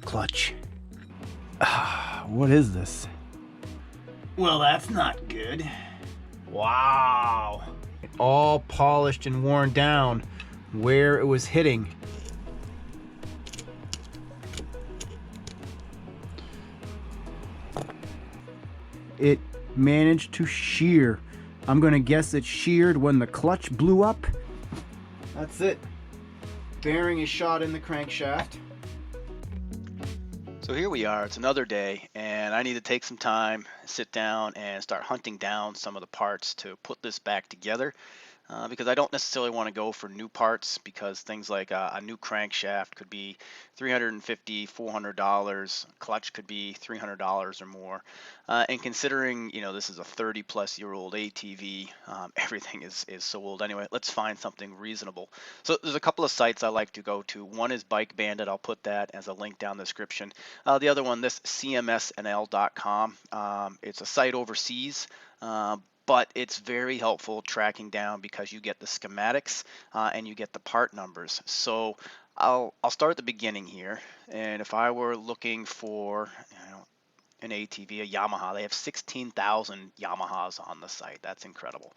Clutch. What is this? Well, that's not good. Wow. All polished and worn down where it was hitting. It managed to shear. I'm gonna guess it sheared when the clutch blew up. That's it. Bearing is shot in the crankshaft. So here we are, it's another day, and I need to take some time, sit down and start hunting down some of the parts to put this back together. Because I don't necessarily want to go for new parts, because things like a new crankshaft could be $350, $400, clutch could be $300 or more. And considering, this is a 30-plus-year-old ATV, everything is so old anyway. Let's find something reasonable. So there's a couple of sites I like to go to. One is Bike Bandit. I'll put that as a link down the description. The other one, this cmsnl.com. It's a site overseas. But it's very helpful tracking down, because you get the schematics and you get the part numbers. So I'll start at the beginning here, and if I were looking for an ATV, a Yamaha, they have 16,000 Yamahas on the site. That's incredible.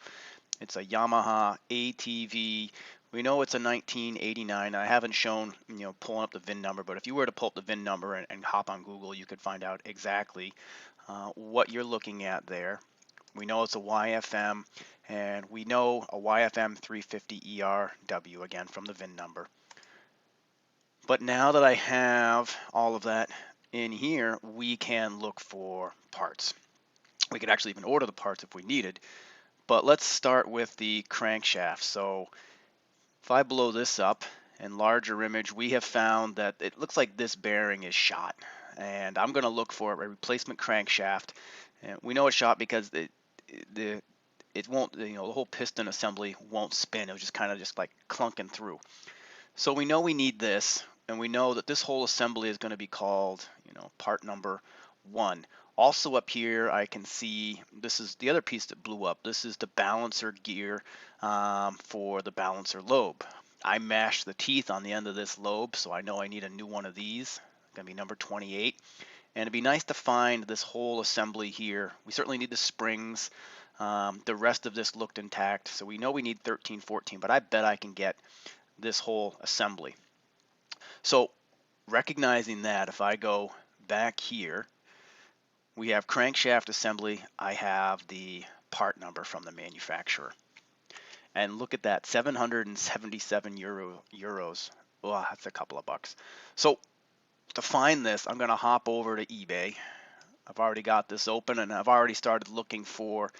It's a Yamaha ATV. We know it's a 1989. I haven't shown pulling up the VIN number, but if you were to pull up the VIN number and hop on Google, you could find out exactly what you're looking at there. We know it's a YFM, and we know a YFM 350 ERW, again, from the VIN number. But now that I have all of that in here, we can look for parts. We could actually even order the parts if we needed. But let's start with the crankshaft. So if I blow this up in larger image, we have found that it looks like this bearing is shot. And I'm going to look for a replacement crankshaft. And we know it's shot because it won't, the whole piston assembly won't spin. It was just kind of like clunking through. So we know we need this, and we know that this whole assembly is going to be called, part number 1. Also up here, I can see this is the other piece that blew up. This is the balancer gear for the balancer lobe. I mashed the teeth on the end of this lobe, so I know I need a new one of these. It's going to be number 28. And it'd be nice to find this whole assembly here. We certainly need the springs. The rest of this looked intact, so we know we need 13, 14, but I bet I can get this whole assembly. So recognizing that, if I go back here, we have crankshaft assembly. I have the part number from the manufacturer. And look at that, 777 euros. Oh, that's a couple of bucks. So to find this, I'm going to hop over to eBay. I've already got this open, and I've already started looking for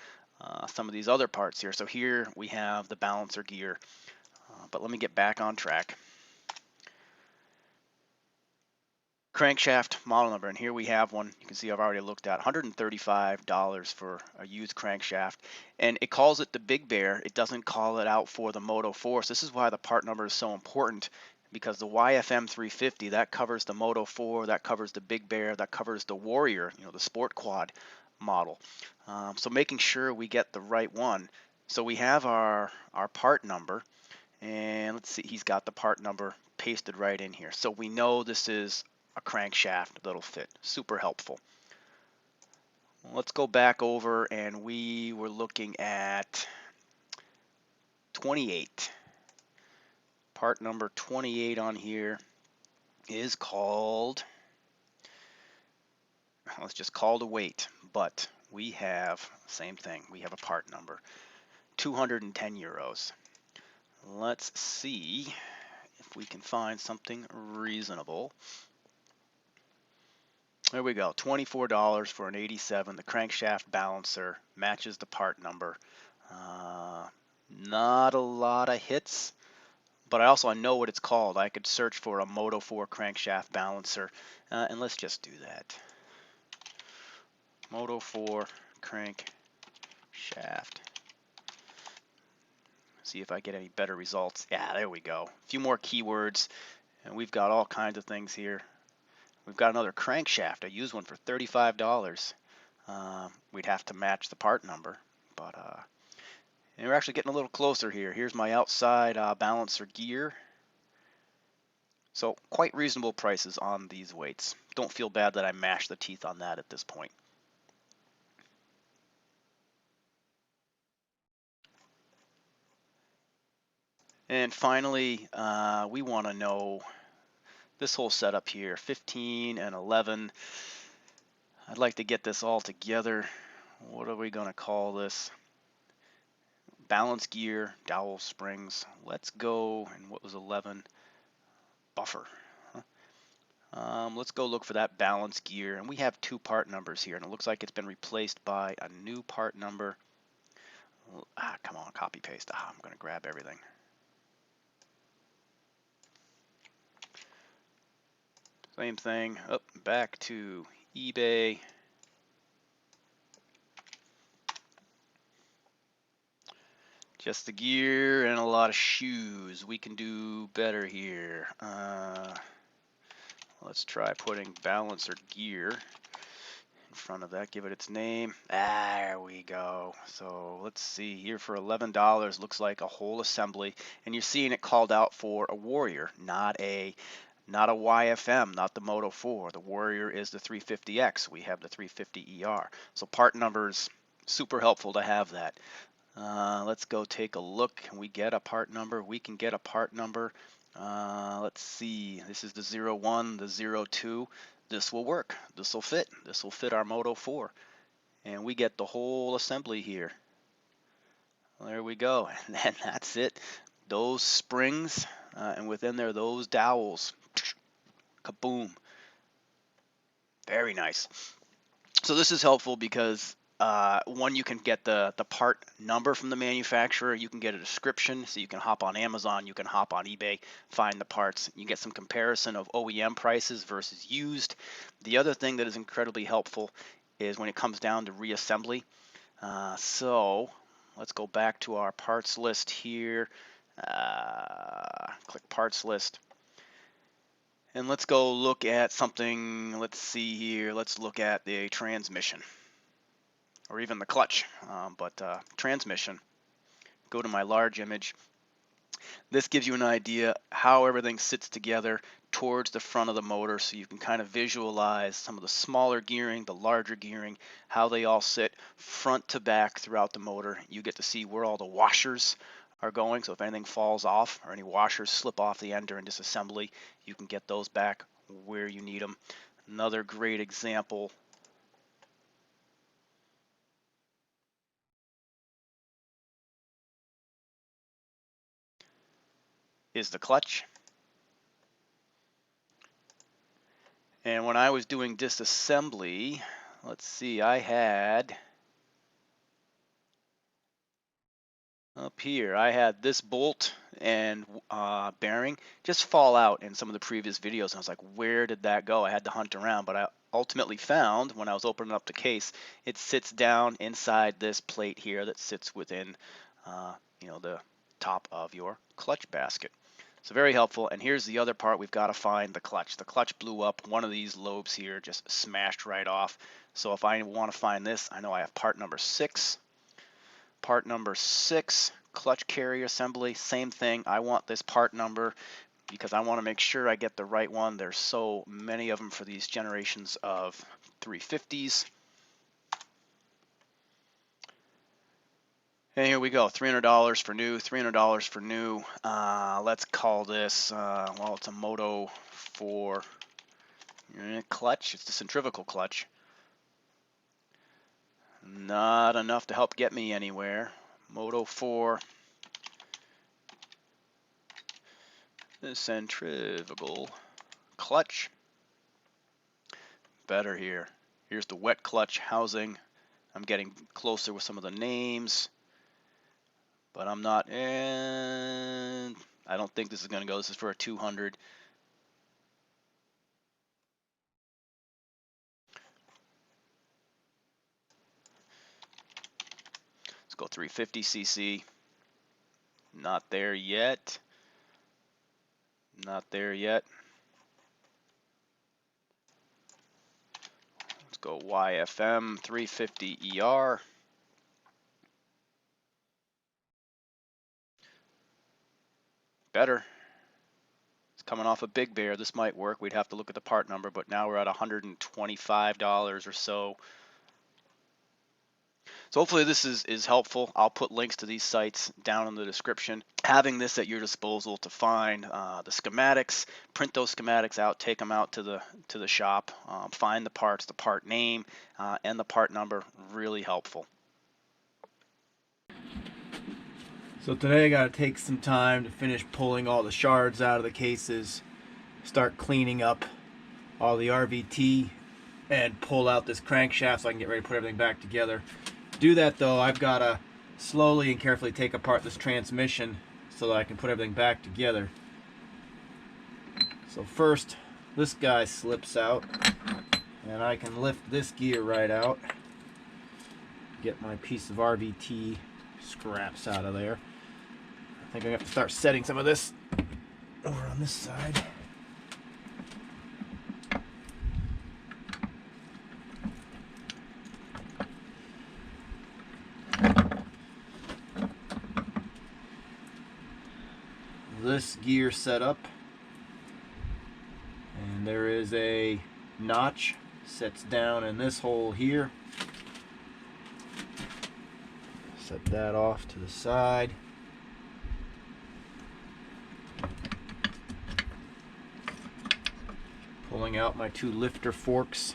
some of these other parts here. So here we have the balancer gear, but let me get back on track. Crankshaft model number, and here we have one. You can see I've already looked at $135 for a used crankshaft, and it calls it the Big Bear. It doesn't call it out for the Moto4. So this is why the part number is so important, because the YFM 350, that covers the Moto4, that covers the Big Bear, that covers the Warrior, the Sport Quad model. So making sure we get the right one. So we have our part number, and let's see, he's got the part number pasted right in here. So we know this is a crankshaft that'll fit. Super helpful. Let's go back over, and we were looking at 28. Part number 28 on here is called, let's just call the weight, but we have, same thing, we have a part number, 210 euros. Let's see if we can find something reasonable. There we go, $24 for an 87. The crankshaft balancer matches the part number. Not a lot of hits, but I know what it's called. I could search for a Moto4 crankshaft balancer, and let's just do that. Moto4 crankshaft. See if I get any better results. Yeah, there we go. A few more keywords, and we've got all kinds of things here. We've got another crankshaft. I used one for $35. We'd have to match the part number, but and we're actually getting a little closer here. Here's my outside balancer gear. So quite reasonable prices on these weights. Don't feel bad that I mashed the teeth on that at this point. And finally, we want to know this whole setup here, 15 and 11. I'd like to get this all together. What are we going to call this? Balance gear, dowel springs. Let's go, and what was 11? Buffer. Let's go look for that balance gear, and we have 2 part numbers here, and it looks like it's been replaced by a new part number. Come on, copy paste. I'm going to grab everything. Same thing. Up back to eBay. Just the gear and a lot of shoes. We can do better here. Let's try putting balance or gear in front of that. Give it its name. There we go. So let's see here for $11. Looks like a whole assembly, and you're seeing it called out for a Warrior, not a YFM, not the Moto4. The Warrior is the 350X. We have the 350ER. So part numbers, super helpful to have that. Let's go take a look. Can we get a part number? We can get a part number. Let's see. This is the 01, the 02. This will work. This will fit. This will fit our Moto4. And we get the whole assembly here. There we go. And that's it. Those springs, and within there, those dowels. Kaboom. Very nice. So this is helpful because one, you can get the part number from the manufacturer. You can get a description, so you can hop on Amazon, you can hop on eBay, find the parts. You get some comparison of OEM prices versus used. The other thing that is incredibly helpful is when it comes down to reassembly. So let's go back to our parts list here. Click parts list. And let's go look at something. Let's see here. Let's look at the transmission, or even the clutch, but transmission. Go to my large image. This gives you an idea how everything sits together towards the front of the motor, so you can kind of visualize some of the smaller gearing, the larger gearing, how they all sit front to back throughout the motor. You get to see where all the washers are going, so if anything falls off or any washers slip off the end during disassembly, you can get those back where you need them. Another great example is the clutch. And when I was doing disassembly, let's see, I had up here, I had this bolt and bearing just fall out in some of the previous videos. And I was like, where did that go? I had to hunt around, but I ultimately found when I was opening up the case, it sits down inside this plate here that sits within, the top of your clutch basket. So very helpful. And here's the other part. We've got to find the clutch. The clutch blew up. One of these lobes here just smashed right off. So if I want to find this, I know I have part number 6. Part number 6, clutch carrier assembly. Same thing. I want this part number because I want to make sure I get the right one. There's so many of them for these generations of 350s. And here we go, $300 for new, $300 for new. Let's call this, well, it's a Moto4 clutch. It's the centrifugal clutch. Not enough to help get me anywhere. Moto4, the centrifugal clutch. Better here. Here's the wet clutch housing. I'm getting closer with some of the names. But I'm not, and I don't think this is going to go. This is for a 200. Let's go 350cc. Not there yet. Not there yet. Let's go YFM 350ER. Better. Let's coming off a big bear, this might work. We'd have to look at the part number, but now we're at $125 or so. So hopefully this is helpful. I'll put links to these sites down in the description. Having this at your disposal to find the schematics, print those schematics out, take them out to the shop, find the parts, the part name, and the part number, really helpful. So today I gotta take some time to finish pulling all the shards out of the cases, start cleaning up all the RVT, and pull out this crankshaft so I can get ready to put everything back together. To do that though, I've gotta slowly and carefully take apart this transmission so that I can put everything back together. So first, this guy slips out, and I can lift this gear right out, get my piece of RVT scraps out of there. I think I have to start setting some of this over on this side. This gear setup, and there is a notch sets down in this hole here. Set that off to the side. Pulling out my 2 lifter forks.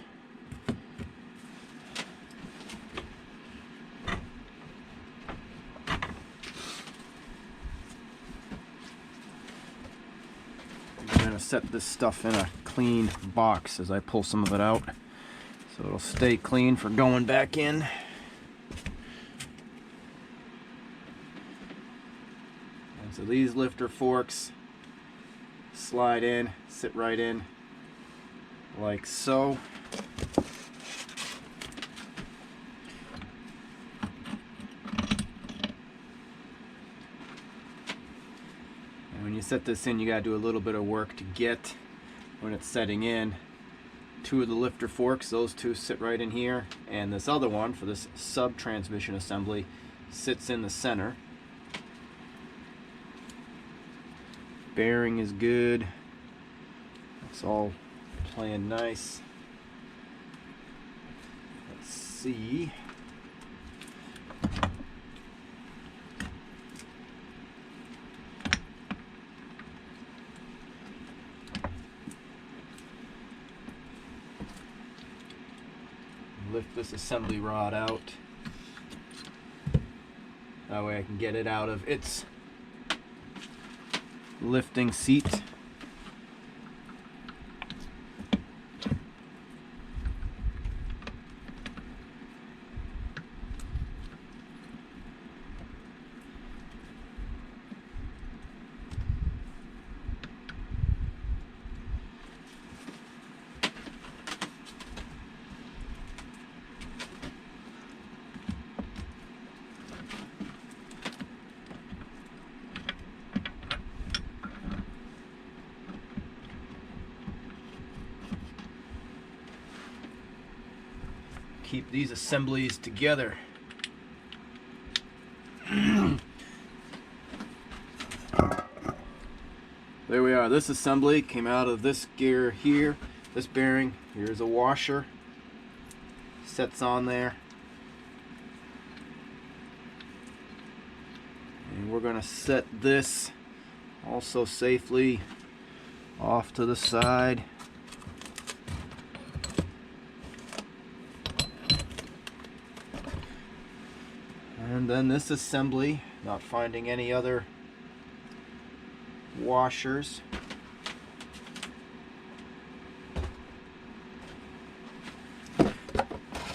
I'm going to set this stuff in a clean box as I pull some of it out, so it'll stay clean for going back in. And so these lifter forks slide in, sit right in like so. And when you set this in, you got to do a little bit of work to get when it's setting in. 2 of the lifter forks, those 2 sit right in here, and this other one for this sub transmission assembly sits in the center. Bearing is good. It's all playing nice. Let's see. Lift this assembly rod out. That way I can get it out of its lifting seat. Keep these assemblies together. There we are. This assembly came out of this gear here, this bearing. Here's a washer. Sets on there. And we're going to set this also safely off to the side. And then this assembly, not finding any other washers.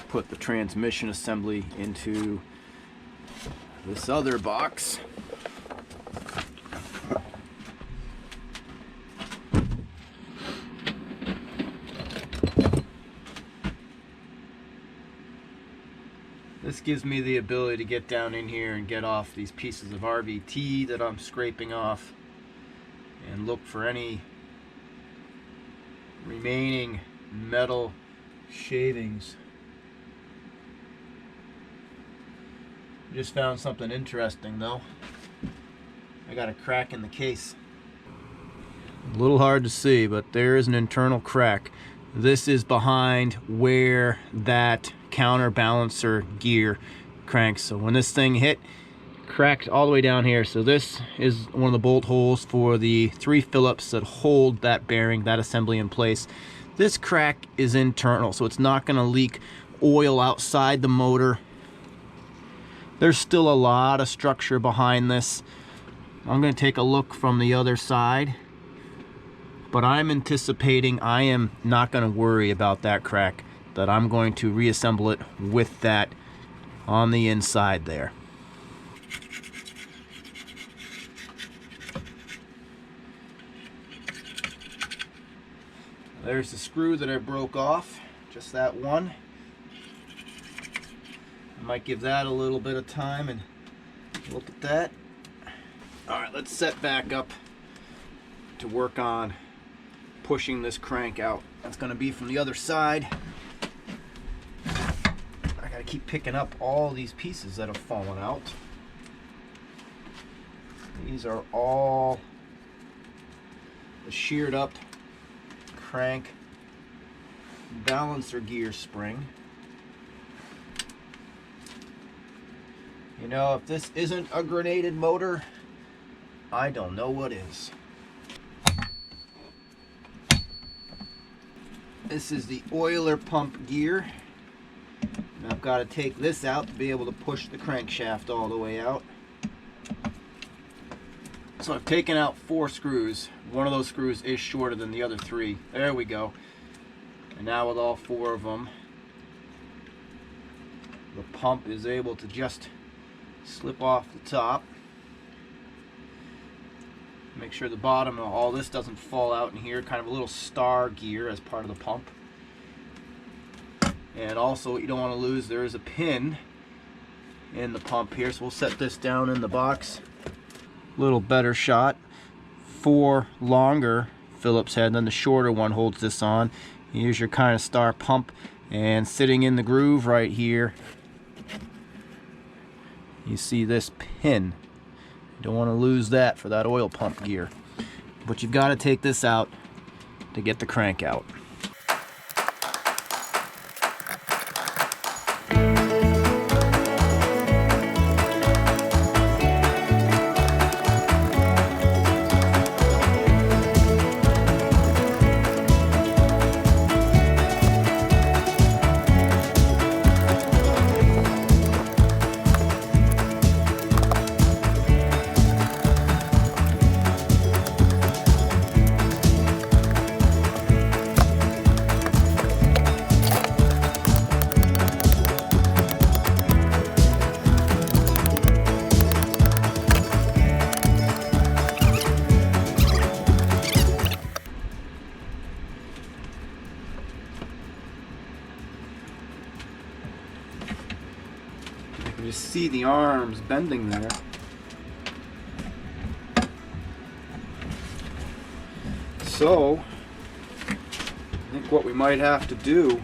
Put the transmission assembly into this other box. This gives me the ability to get down in here and get off these pieces of RVT that I'm scraping off and look for any remaining metal shavings. Just found something interesting though. I got a crack in the case. A little hard to see, but there is an internal crack. This is behind where that counterbalancer gear cranks. So when this thing hit, cracked all the way down here. So this is one of the bolt holes for the 3 Phillips that hold that bearing, that assembly in place. This crack is internal, so it's not going to leak oil outside the motor. There's still a lot of structure behind this. I'm going to take a look from the other side, but I'm anticipating I am not going to worry about that crack, that I'm going to reassemble it with that on the inside there. There's the screw that I broke off, just that one. I might give that a little bit of time and look at that. All right, let's set back up to work on pushing this crank out. That's going to be from the other side. I got to keep picking up all these pieces that have fallen out. These are all the sheared up crank balancer gear spring. You know, if this isn't a grenaded motor, I don't know what is. This is the oiler pump gear. And I've got to take this out to be able to push the crankshaft all the way out. So I've taken out 4 screws. One of those screws is shorter than the other 3. There we go. And now with all 4 of them, the pump is able to just slip off the top. Make sure the bottom of all this doesn't fall out in here. Kind of a little star gear as part of the pump. And also what you don't want to lose, there is a pin in the pump here. So we'll set this down in the box. Little better shot. 4 longer Phillips head, and then the shorter one holds this on. Here's your kind of star pump, and sitting in the groove right here, you see this pin. You don't want to lose that for that oil pump gear. But you've got to take this out to get the crank out. You see the arms bending there. So, I think what we might have to do,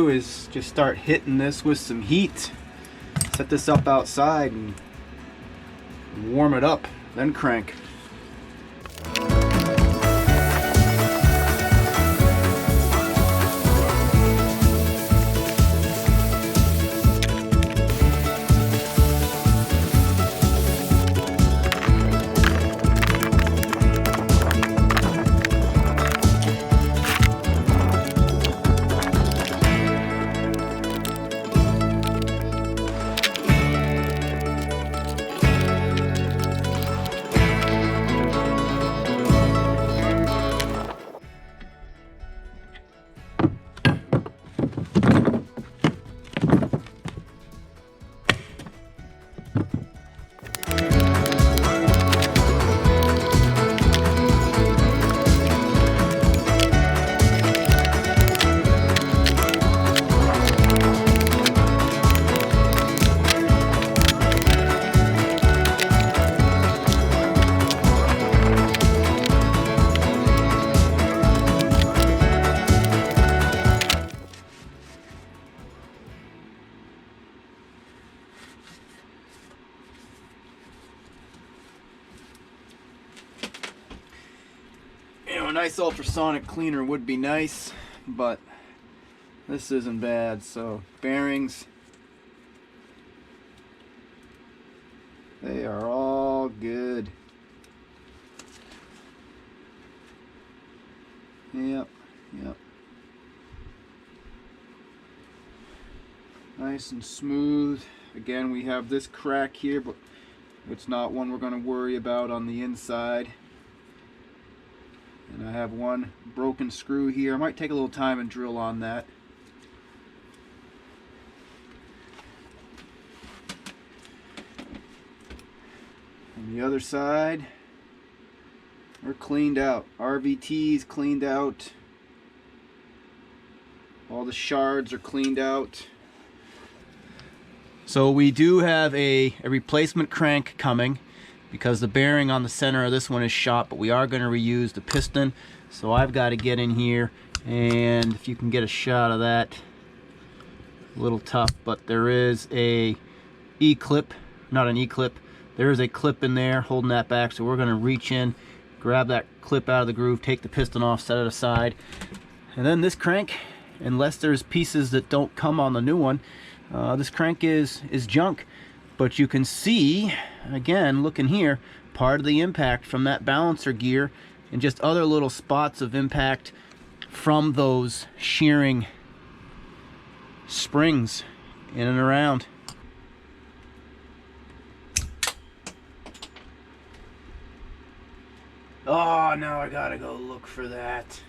is just start hitting this with some heat. Set this up outside and warm it up, then crank. nice ultrasonic cleaner would be nice, but this isn't bad. So bearings, they are all good. Yep. Nice and smooth. Again, we have this crack here, but it's not one we're going to worry about on the inside. And I have one broken screw here. I might take a little time and drill on that. On the other side, we're cleaned out. RVT's cleaned out. All the shards are cleaned out. So we do have a replacement crank coming because the bearing on the center of this one is shot, but we are going to reuse the piston. So I've got to get in here, and if you can get a shot of that, a little tough, but there is a E-clip, not an E-clip, there is a clip in there holding that back. So we're going to reach in, grab that clip out of the groove, take the piston off, set it aside, and then this crank, unless there's pieces that don't come on the new one, this crank is junk. But you can see, again, looking here, part of the impact from that balancer gear and just other little spots of impact from those shearing springs in and around. Oh, now I gotta go look for that.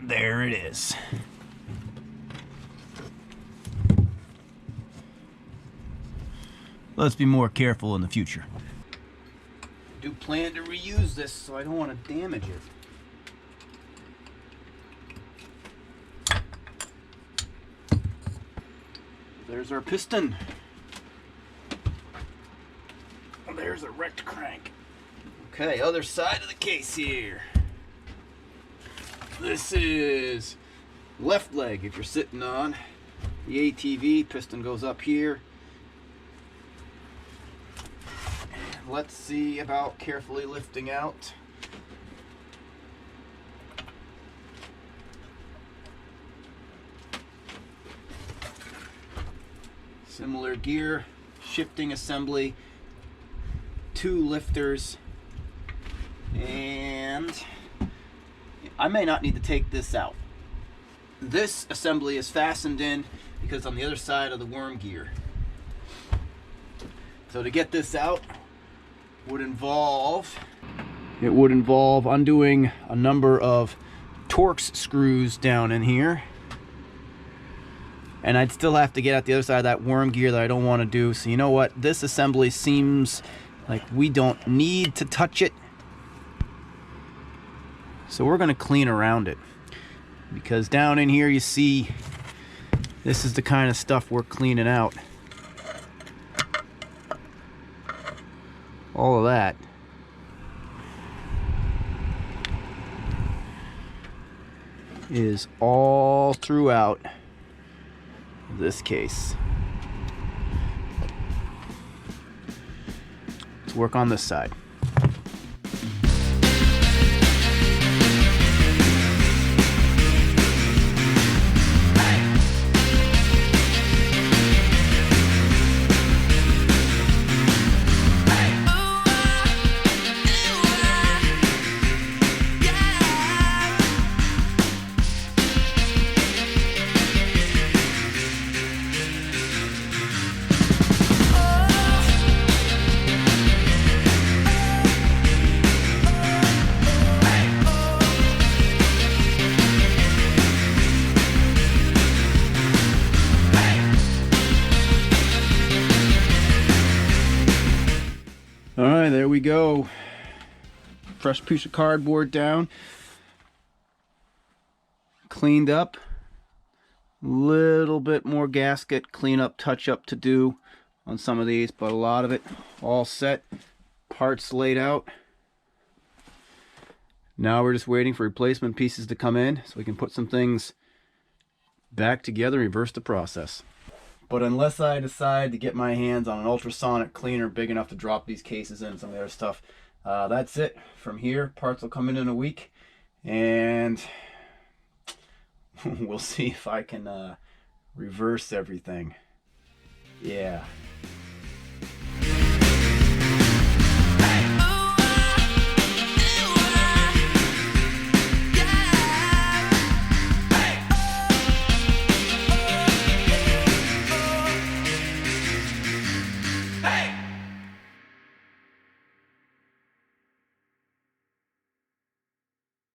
There it is. Let's be more careful in the future. I do plan to reuse this, so I don't want to damage it. There's our piston. There's a wrecked crank. Okay, other side of the case here. This is left leg. If you're sitting on the ATV, piston goes up here. And let's see about carefully lifting out. Similar gear, shifting assembly, 2 lifters, and I may not need to take this out. This assembly is fastened in because on the other side of the worm gear. So to get this out would involve undoing a number of Torx screws down in here. And I'd still have to get at the other side of that worm gear that I don't want to do. So you know what? This assembly seems like we don't need to touch it. So we're going to clean around it, because down in here you see this is the kind of stuff we're cleaning out. All of that is all throughout this case. Let's work on this side. Alright, there we go. Fresh piece of cardboard down. Cleaned up. Little bit more gasket cleanup, touch up to do on some of these, but a lot of it all set. Parts laid out. Now we're just waiting for replacement pieces to come in so we can put some things back together, reverse the process. But unless I decide to get my hands on an ultrasonic cleaner big enough to drop these cases in and some of the other stuff, that's it. From here, parts will come in a week, and we'll see if I can reverse everything. Yeah.